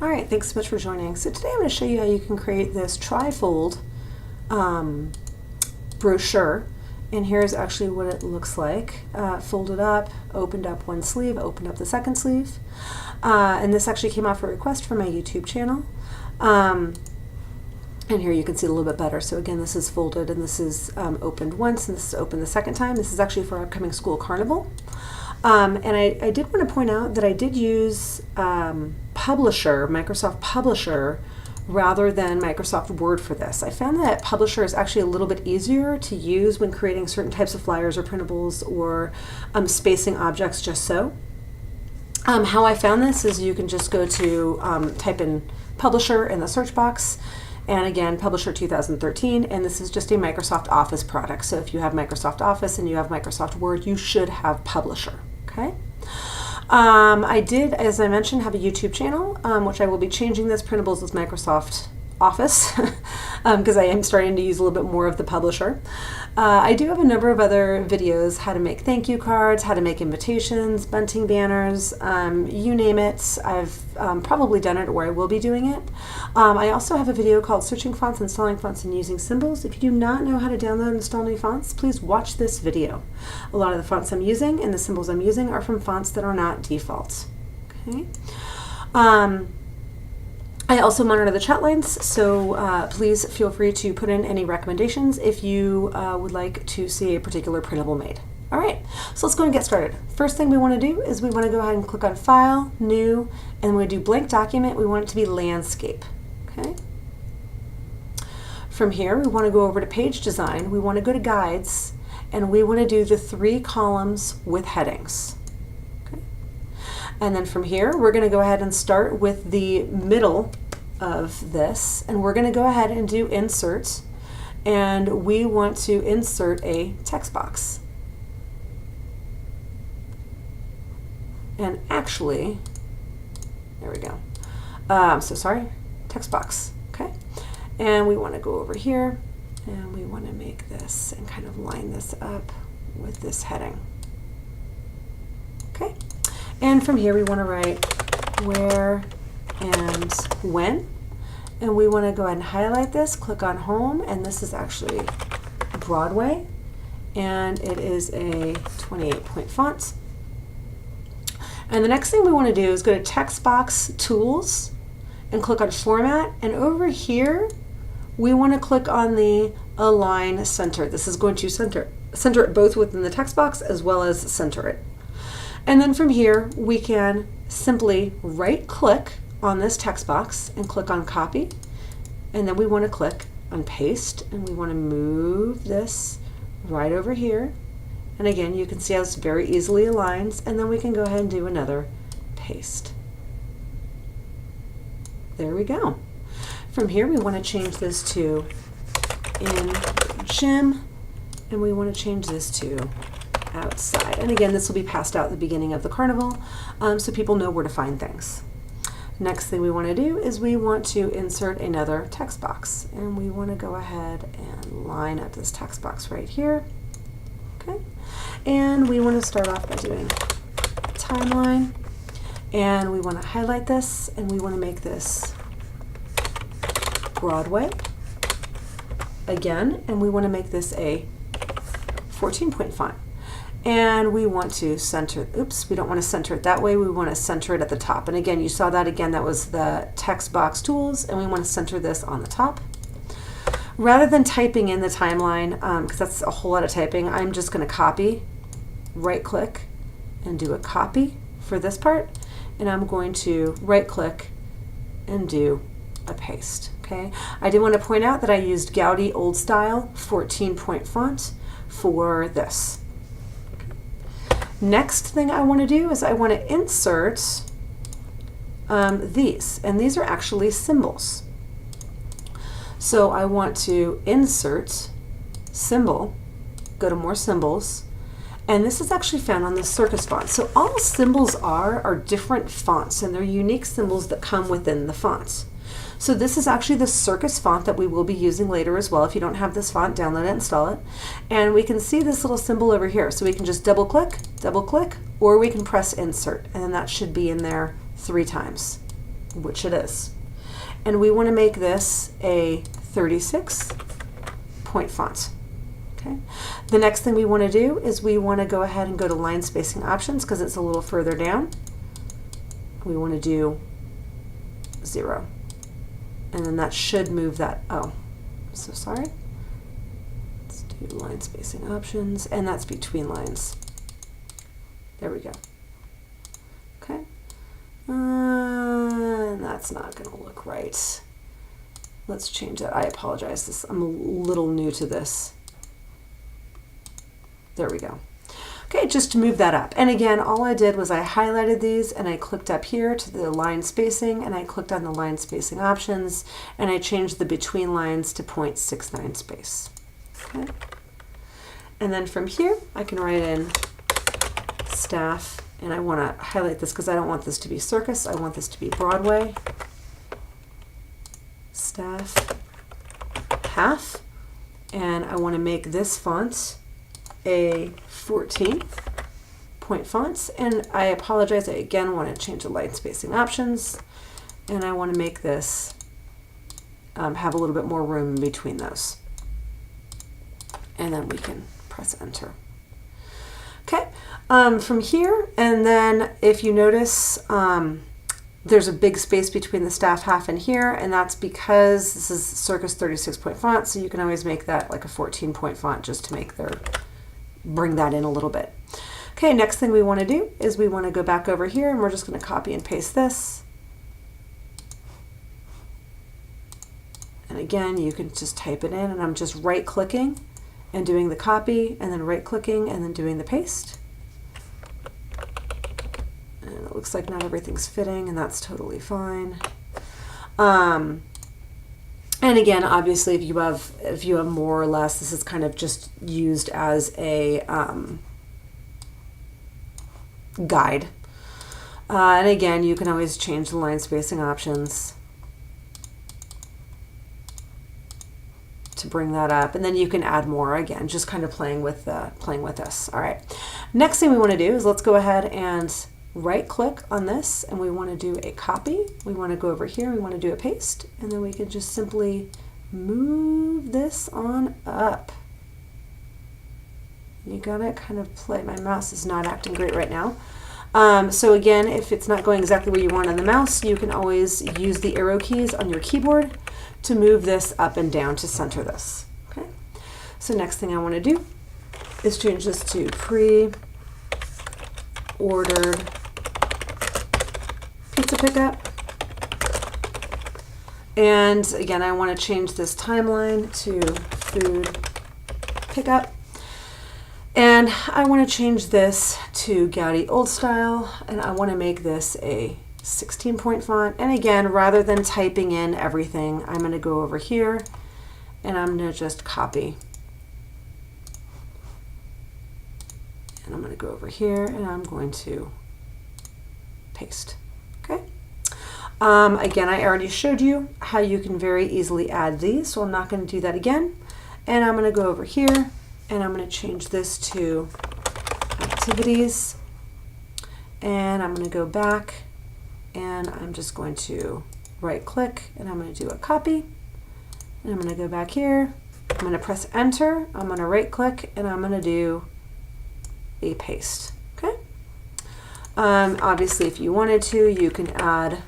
All right, thanks so much for joining. So today I'm going to show you how you can create this trifold brochure. And here's actually what it looks like. Folded up, opened up one sleeve, opened up the second sleeve. And this actually came off a request from my YouTube channel. And here you can see a little bit better. So again, this is folded and this is opened once and this is opened the second time. This is actually for our upcoming school carnival. And I did want to point out that I did use Publisher, Microsoft Publisher, rather than Microsoft Word for this. I found that Publisher is actually a little bit easier to use when creating certain types of flyers or printables or spacing objects just so. How I found this is you can just go to type in Publisher in the search box, and again, Publisher 2013, and this is just a Microsoft Office product. So if you have Microsoft Office and you have Microsoft Word, you should have Publisher, okay? I did, as I mentioned, have a YouTube channel, which I will be changing this printables with Microsoft Office because I am starting to use a little bit more of the Publisher. I do have a number of other videos, how to make thank you cards, how to make invitations, bunting banners, you name it. I've probably done it or I will be doing it. I also have a video called Searching Fonts, Installing Fonts, and Using Symbols. If you do not know how to download and install new fonts, please watch this video. A lot of the fonts I'm using and the symbols I'm using are from fonts that are not default. Okay. I also monitor the chat lines, so please feel free to put in any recommendations if you would like to see a particular printable made. All right, so let's go and get started. First thing we want to do is we want to go ahead and click on File, New, and we do Blank Document. We want it to be Landscape. Okay. From here, we want to go over to Page Design. We want to go to Guides, and we want to do the 3 columns with headings. And then from here, we're going to go ahead and start with the middle of this, and we're going to go ahead and do insert, and we want to insert a text box. And actually, there we go. Text box, okay? And we want to go over here, and we want to make this and kind of line this up with this heading. Okay? And from here we want to write where and when, and we want to go ahead and highlight this, click on Home, and this is actually Broadway, and it is a 28-point font. And the next thing we want to do is go to Text Box Tools and click on Format, and over here we want to click on the Align Center. This is going to center it both within the text box as well as center it. And then from here, we can simply right-click on this text box and click on Copy. And then we want to click on Paste, and we want to move this right over here. And again, you can see how this very easily aligns, and then we can go ahead and do another Paste. There we go. From here, we want to change this to In Gym, and we want to change this to Outside. And again, this will be passed out at the beginning of the carnival, so people know where to find things. Next thing we want to do is we want to insert another text box, and we want to go ahead and line up this text box right here. Okay, and we want to start off by doing timeline, and we want to highlight this, and we want to make this Broadway again, and we want to make this a 14-point font. And we want to center, oops, we don't want to center it that way, we want to center it at the top. And again, you saw that again, that was the text box tools, and we want to center this on the top. Rather than typing in the timeline, because that's a whole lot of typing, I'm just going to copy, right click, and do a copy for this part. And I'm going to right click and do a paste. Okay, I did want to point out that I used Gaudi Old Style 14-point font for this. Next thing I want to do is I want to insert these, and these are actually symbols. So I want to insert symbol, go to more symbols, and this is actually found on the Circus font. So all symbols are different fonts, and they're unique symbols that come within the font. So this is actually the Circus font that we will be using later as well. If you don't have this font, download it, install it. And we can see this little symbol over here. So we can just double click, or we can press insert, and then that should be in there 3 times. which it is. And we want to make this a 36-point font. Okay. The next thing we want to do is we want to go ahead and go to line spacing options because it's a little further down. We want to do 0. And then that should move that. Oh, I'm so sorry. Let's do line spacing options, and that's between lines. There we go. Okay. And that's not going to look right. Let's change that. I apologize. I'm a little new to this. There we go. Okay, just to move that up. And again, all I did was I highlighted these and I clicked up here to the line spacing and I clicked on the line spacing options and I changed the between lines to 0.69 space. Okay. And then from here, I can write in staff, and I want to highlight this because I don't want this to be circus. I want this to be Broadway. Staff half, and I want to make this font a 14-point font, and I apologize, I again want to change the line spacing options, and I want to make this have a little bit more room in between those, and then we can press enter. Okay, from here, and then if you notice there's a big space between the staff half and here, and that's because this is Circus 36-point font, so you can always make that like a 14-point font just to make bring that in a little bit. Okay, next thing we want to do is we want to go back over here and we're just going to copy and paste this. And again, you can just type it in, and I'm just right clicking and doing the copy, and then right clicking and then doing the paste. And it looks like not everything's fitting, and that's totally fine. And again, obviously, if you have more or less, this is kind of just used as a guide. And again, you can always change the line spacing options to bring that up, and then you can add more. Again, just kind of playing with this. All right. Next thing we want to do is let's go ahead and right-click on this, and we want to do a copy. We want to go over here. We want to do a paste, and then we can just simply move this on up. You gotta kind of play. My mouse is not acting great right now. So again, if it's not going exactly where you want on the mouse, you can always use the arrow keys on your keyboard to move this up and down to center this. Okay. So next thing I want to do is change this to pre-ordered pizza pickup. And again, I want to change this timeline to food pickup. And I want to change this to Gaudi Old Style, and I want to make this a 16-point font. And again, rather than typing in everything, I'm going to go over here and I'm going to just copy. And I'm going to go over here and I'm going to paste. Okay. Again, I already showed you how you can very easily add these, so I'm not going to do that again. And I'm going to go over here and I'm going to change this to activities. And I'm going to go back and I'm just going to right click and I'm going to do a copy. And I'm going to go back here. I'm going to press enter. I'm going to right click and I'm going to do a paste. Okay. Obviously, if you wanted to, you can add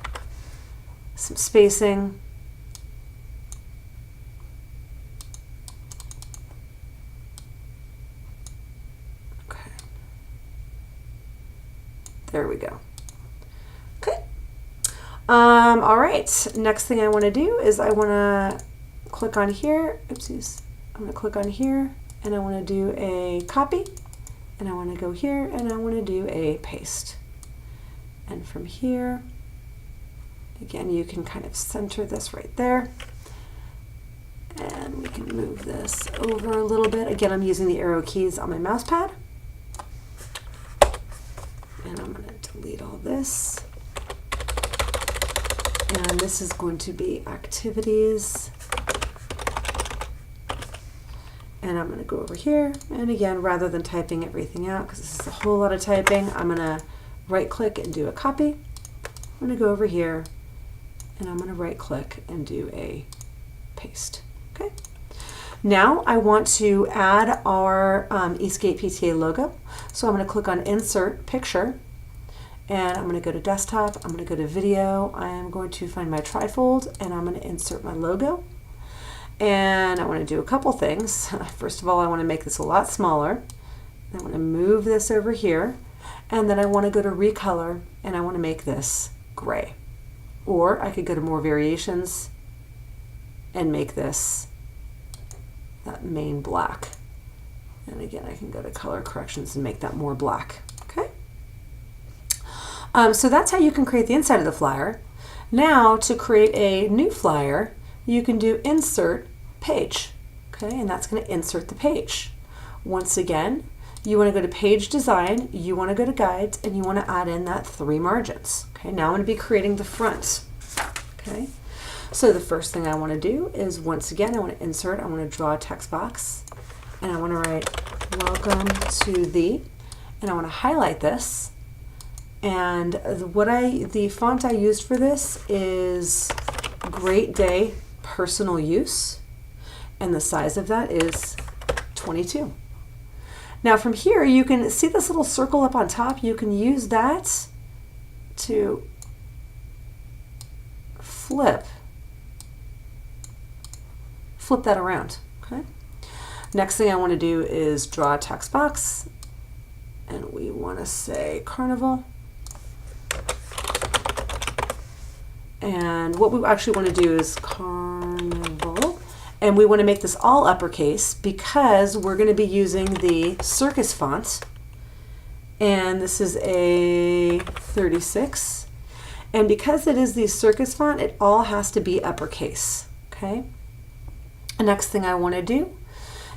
some spacing. Okay. There we go. Okay. All right. Next thing I want to do is I want to click on here. Oopsies. I'm going to click on here and I want to do a copy. And I want to go here and I want to do a paste. And from here, again, you can kind of center this right there. And we can move this over a little bit. Again, I'm using the arrow keys on my mouse pad. And I'm going to delete all this. And this is going to be activities. And I'm going to go over here. And again, rather than typing everything out, because this is a whole lot of typing, I'm going to right click and do a copy. I'm going to go over here and I'm going to right click and do a paste. Okay. Now I want to add our Eastgate PTA logo. So I'm going to click on Insert Picture, and I'm going to go to Desktop, I'm going to go to Video, I am going to find my trifold, and I'm going to insert my logo. And I want to do a couple things. First of all, I want to make this a lot smaller. I want to move this over here, and then I want to go to Recolor, and I want to make this gray. Or I could go to More Variations and make this that main black. And again, I can go to Color Corrections and make that more black. Okay. So that's how you can create the inside of the flyer. Now to create a new flyer, you can do Insert Page. Okay, and that's going to insert the page. Once again, you want to go to Page Design, you want to go to Guides, and you want to add in that 3 margins. Okay, now I'm going to be creating the front. Okay, so the first thing I want to do is, once again, I want to insert, I want to draw a text box, and I want to write Welcome to the, and I want to highlight this. And the font I used for this is Great Day Personal Use, and the size of that is 22. Now from here, you can see this little circle up on top. You can use that to flip that around. Okay. Next thing I want to do is draw a text box, and we want to say Carnival. And what we actually want to do is Carnival, and we want to make this all uppercase because we're going to be using the Circus font, and this is a 36, and because it is the Circus font, it all has to be uppercase. Okay. The next thing I want to do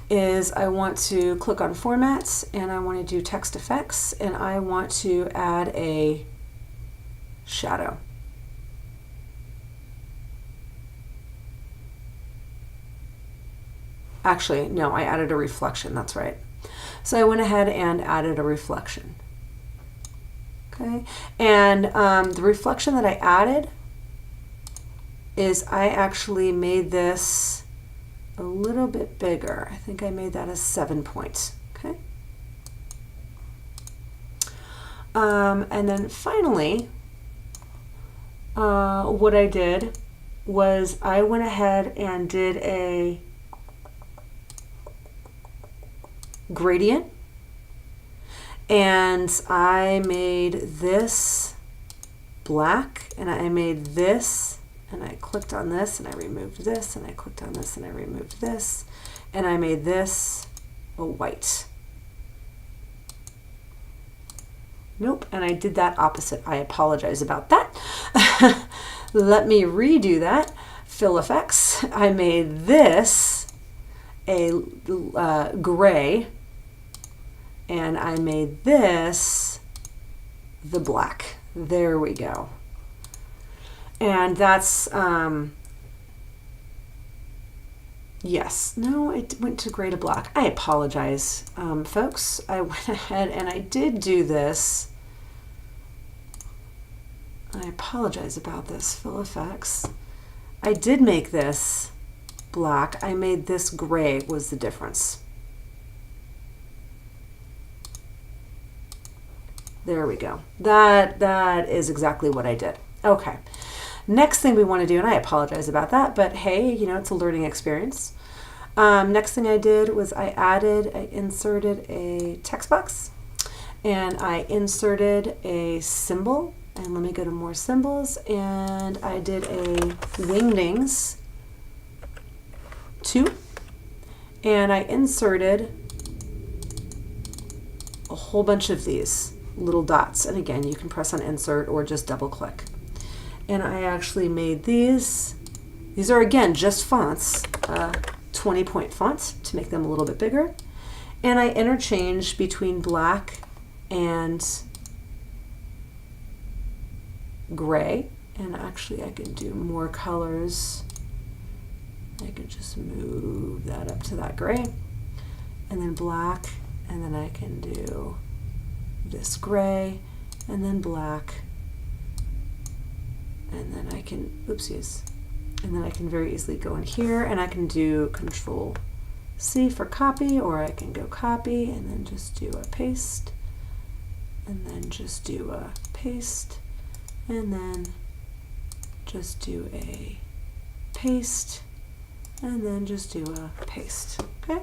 is I want to click on Formats, and I want to do Text Effects, and I want to add a shadow. Actually, no, I added a reflection, that's right. So I went ahead and added a reflection. Okay, and the reflection that I added is I actually made this a little bit bigger. I think I made that a 7 points. Okay. And then finally, what I did was I went ahead and did a gradient, and I made this black, and I made this, and I clicked on this, and I removed this, and I clicked on this, and I removed this, and I made this a white. Nope, and I did that opposite. I apologize about that. Let me redo that. Fill Effects. I made this a gray, and I made this the black. There we go. And that's, yes, no, it went to gray to black. I apologize, folks. I went ahead and I did do this. I apologize about this, Fill Effects. I did make this black. I made this gray was the difference. There we go. That is exactly what I did. Okay. Next thing we want to do, and I apologize about that, but hey, you know, it's a learning experience. Next thing I did was I inserted a text box, and I inserted a symbol, and let me go to more symbols, and I did a wingdings 2, and I inserted a whole bunch of these little dots, and again, you can press on insert or just double click. And I actually made these are again just fonts, 20-point fonts to make them a little bit bigger, and I interchanged between black and gray, and actually I can do more colors. I can just move that up to that gray, and then black, and then I can do this gray, and then black, and then I can, oopsies, and then I can very easily go in here and I can do Control C for copy, or I can go copy and then just do a paste, and then just do a paste, and then just do a paste, and then just do a paste. Okay,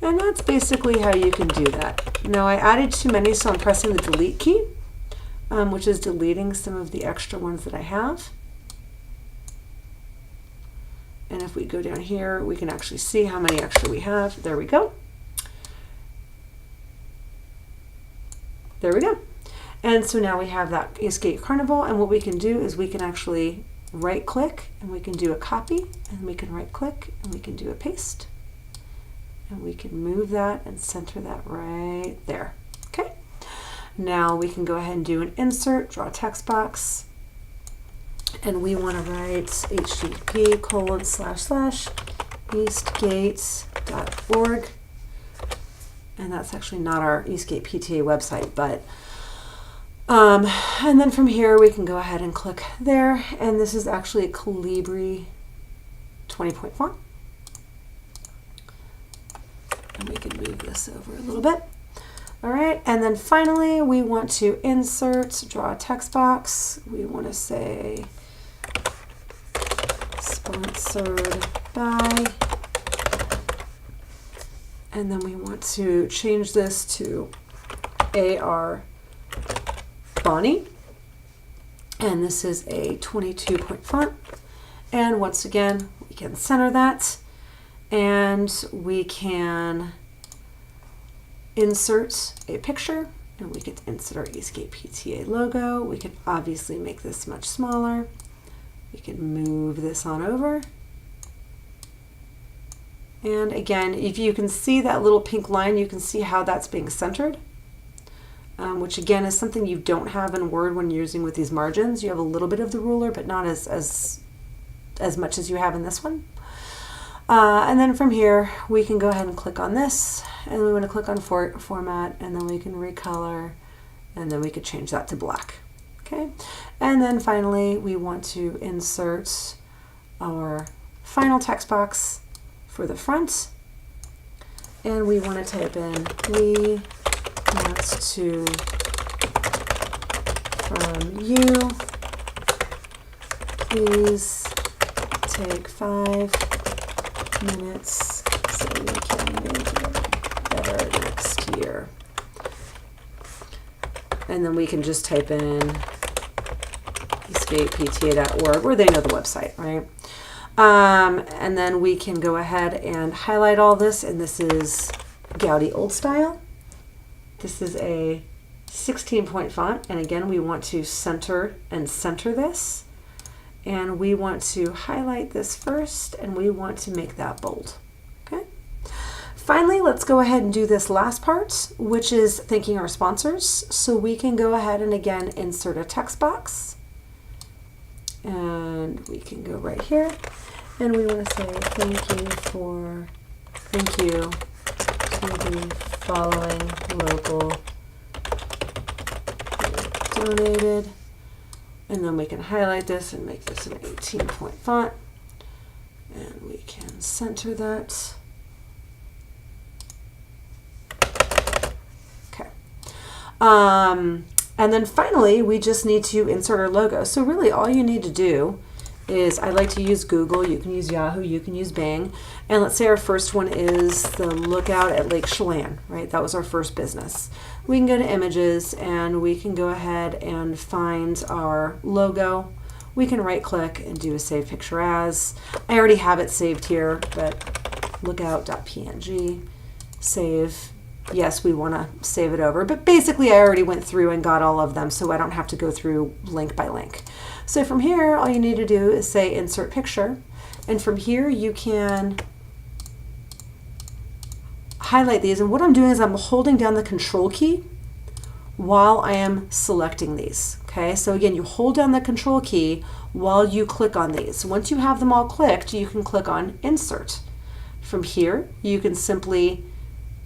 and that's basically how you can do that. Now I added too many, so I'm pressing the delete key, which is deleting some of the extra ones that I have. And if we go down here, we can actually see how many extra we have. There we go. There we go. And so now we have that Eastgate Carnival, and what we can do is we can actually right click and we can do a copy, and we can right click and we can do a paste, and we can move that and center that right there. Okay. Now we can go ahead and do an insert, draw a text box, and we want to write http://eastgate.org, and that's actually not our Eastgate PTA website, but and then from here we can go ahead and click there, and this is actually a Calibri 20-point font, and we can move this over a little bit. All right, and then finally we want to insert, draw a text box. We want to say sponsored by, and then we want to change this to AR Bonnie, and this is a 22-point font, and once again we can center that, and we can insert a picture, and we could insert our Eastgate PTA logo. We could obviously make this much smaller. We can move this on over. And again, if you can see that little pink line, you can see how that's being centered, which again is something you don't have in Word when you're using with these margins. You have a little bit of the ruler, but not as much as you have in this one. And then from here, we can go ahead and click on this, and we want to click on format, and then we can recolor, and then we could change that to black. Okay, and then finally we want to insert our final text box for the front, and we want to type in, we want to from you, please take 5 minutes so we can make it better next year. And then we can just type in eastgatepta.org, where they know the website, right? And then we can go ahead and highlight all this, and this is Gaudi Old Style. This is a 16-point font, and again we want to center this, and we want to highlight this first, and we want to make that bold. Okay. Finally, let's go ahead and do this last part, which is thanking our sponsors. So we can go ahead and again insert a text box, and we can go right here, and we want to say thank you to the following local donated, and then we can highlight this and make this an 18-point font, and we can center that. Okay. And then finally, we just need to insert our logo. So really all you need to do is, I like to use Google, you can use Yahoo, you can use Bing, and let's say our first one is the Lookout at Lake Chelan, right? That was our first business. We can go to images, and we can go ahead and find our logo. We can right click and do a save picture as. I already have it saved here, but lookout.png, save. Yes, we want to save it over, but basically I already went through and got all of them, so I don't have to go through link by link. So from here, all you need to do is say insert picture, and from here you can highlight these, and what I'm doing is I'm holding down the control key while I am selecting these. Okay, so again, you hold down the control key while you click on these. Once you have them all clicked, you can click on insert. From here, you can simply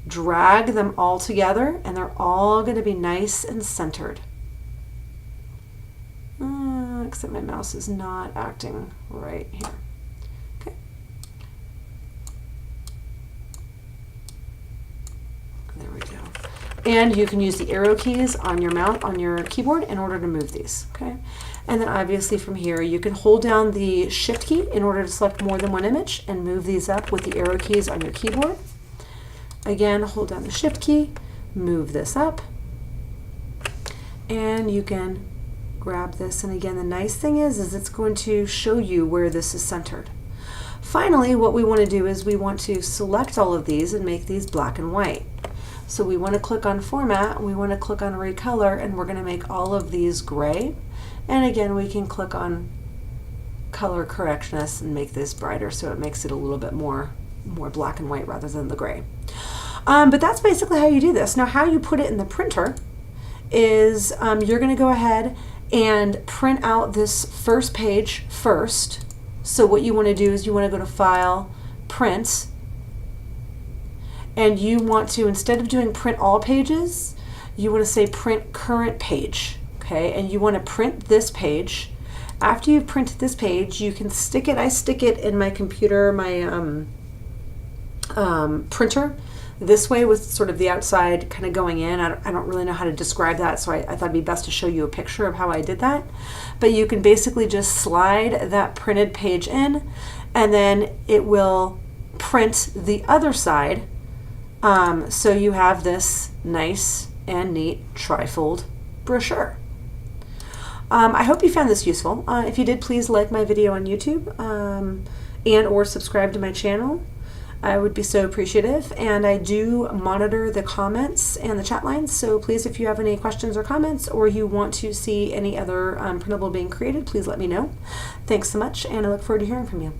drag them all together, and they're all going to be nice and centered. except my mouse is not acting right here. Okay. There we go. And you can use the arrow keys on your mouse, on your keyboard, in order to move these. Okay. And then obviously from here, you can hold down the Shift key in order to select more than one image and move these up with the arrow keys on your keyboard. Again, hold down the Shift key, move this up, and you can grab this. And again, the nice thing is it's going to show you where this is centered. Finally, what we want to do is we want to select all of these and make these black and white. So we want to click on Format, we want to click on Recolor, and we're going to make all of these gray. And again, we can click on Color Correctness and make this brighter so it makes it a little bit more black and white rather than the gray. But that's basically how you do this. Now, how you put it in the printer is you're going to go ahead and print out this first page first. So what you want to do is you want to go to File, Print, and you want to, instead of doing Print All Pages, you want to say Print Current Page. Okay, and you want to print this page. After you've printed this page, you can stick it. I stick it in my computer, my printer, this way with sort of the outside kind of going in. I don't really know how to describe that, so I thought it'd be best to show you a picture of how I did that. But you can basically just slide that printed page in, and then it will print the other side. So you have this nice and neat trifold brochure. I hope you found this useful. If you did, please like my video on YouTube and or subscribe to my channel. I would be so appreciative. And I do monitor the comments and the chat lines, so please, if you have any questions or comments, or you want to see any other printable being created, please let me know. Thanks so much, and I look forward to hearing from you.